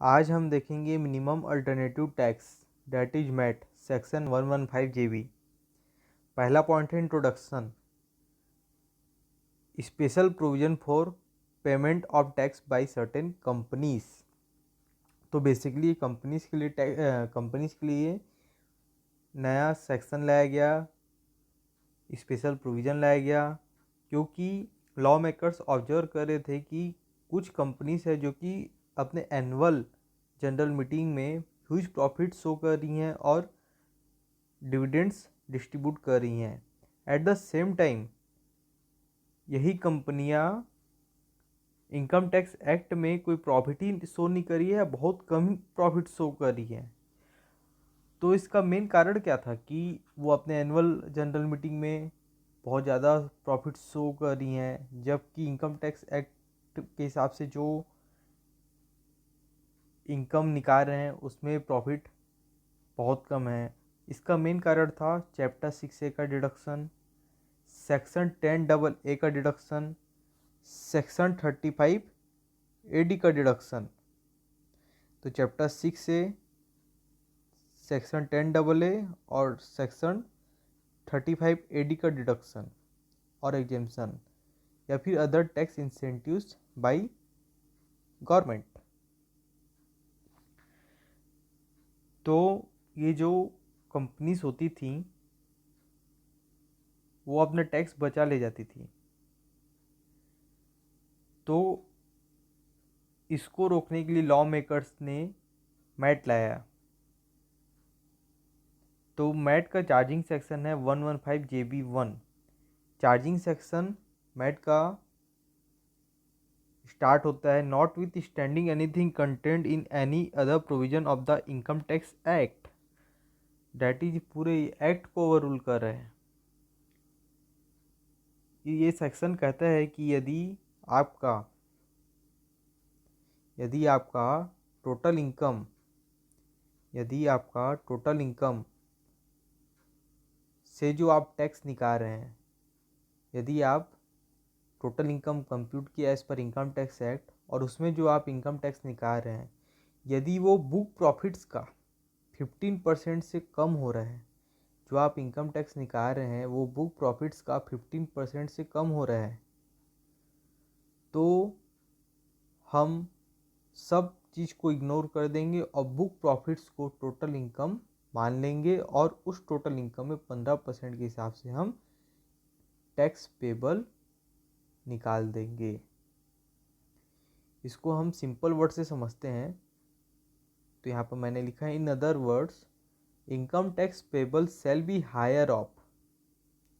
आज हम देखेंगे minimum alternative tax that is MAT section 115 JB. पहला पॉइंट है introduction. Special provision for payment of tax by certain companies. तो basically companies के लिए नया सेक्शन लाया गया, स्पेशल प्रोविज़न लाया गया, क्योंकि लॉ मेकर्स ऑब्जर्व कर रहे थे कि कुछ कंपनीज है जो कि अपने एनुअल जनरल मीटिंग में ह्यूज प्रॉफिट शो कर रही हैं और डिविडेंड्स डिस्ट्रीब्यूट कर रही हैं। एट द सेम टाइम यही कंपनियां इनकम टैक्स एक्ट में कोई प्रॉफिट ही शो नहीं कर रही है, बहुत कम प्रॉफिट शो कर रही है। तो इसका मेन कारण क्या था कि वो अपने एनुअल जनरल मीटिंग में बहुत ज़्यादा प्रॉफिट शो कर रही हैं, जबकि इनकम टैक्स एक्ट के हिसाब से जो इनकम निकाल रहे हैं उसमें प्रॉफिट बहुत कम है। इसका मेन कारण था चैप्टर 6A का डिडक्शन, सेक्शन 10AA का डिडक्शन, सेक्शन 35AD का डिडक्शन। तो चैप्टर 6A, सेक्शन 10AA और सेक्शन 35AD का डिडक्शन और एग्जेम्पशन या फिर other tax incentives by government. तो ये जो कंपनीज होती थी वो अपना टैक्स बचा ले जाती थी, तो इसको रोकने के लिए लॉ मेकर्स ने मैट लाया। तो मैट का चार्जिंग सेक्शन है 115 JB1। चार्जिंग सेक्शन मैट का स्टार्ट होता है not with standing anything content in any other provision of the income tax act. That is पूरे एक्ट को ओवर रूल कर रहे हैं। ये सेक्शन कहता है कि यदि आपका टोटल इनकम से जो आप टैक्स निकाल रहे हैं, यदि आप टोटल इनकम कंप्यूट किया as per income tax act और उसमें जो आप इनकम टैक्स निकाल रहे हैं, यदि वो बुक प्रॉफिट्स का 15% से कम हो रहा है, जो आप इनकम टैक्स निकाल रहे हैं वो बुक प्रॉफिट्स का 15% से कम हो रहा है, तो हम सब चीज़ को इग्नोर कर देंगे और बुक प्रॉफिट्स को टोटल इनकम मान लेंगे और उस टोटल इनकम में 15% के हिसाब से हम टैक्स पेबल निकाल देंगे। इसको हम सिंपल वर्ड से समझते हैं, तो यहाँ पर मैंने लिखा है in other words income tax payable shall be higher of.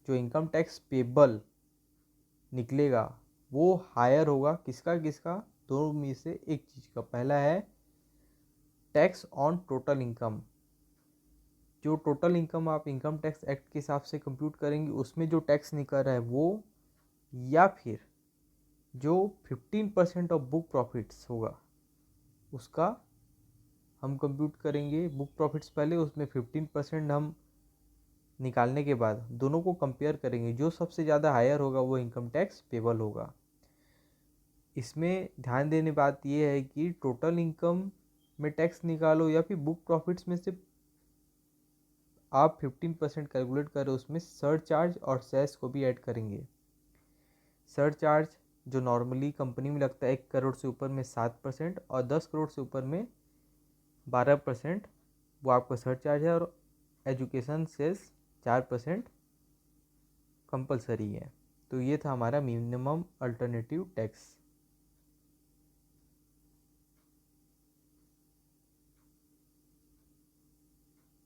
जो इनकम टैक्स पेबल निकलेगा वो हायर होगा किसका दोनों में से एक चीज़ का। पहला है टैक्स ऑन टोटल इनकम। जो टोटल इनकम आप इनकम टैक्स एक्ट के हिसाब से कंप्यूट करेंगे उसमें जो टैक्स निकल रहा है वो, या फिर जो 15% ऑफ बुक प्रॉफिट्स होगा उसका हम कंप्यूट करेंगे। बुक प्रॉफिट्स पहले, उसमें 15% हम निकालने के बाद दोनों को कंपेयर करेंगे, जो सबसे ज़्यादा हायर होगा वो इनकम टैक्स पेबल होगा। इसमें ध्यान देने बात यह है कि टोटल इनकम में टैक्स निकालो या फिर बुक प्रॉफिट्स में से आप 15% कैलकुलेट करें, उसमें सरचार्ज और सेस को भी ऐड करेंगे। सरचार्ज जो नॉर्मली कंपनी में लगता है 1 करोड़ से ऊपर में 7% और 10 करोड़ से ऊपर में 12%, वो आपका सरचार्ज है। और एजुकेशन सेस 4% कंपलसरी है। तो ये था हमारा मिनिमम अल्टरनेटिव टैक्स।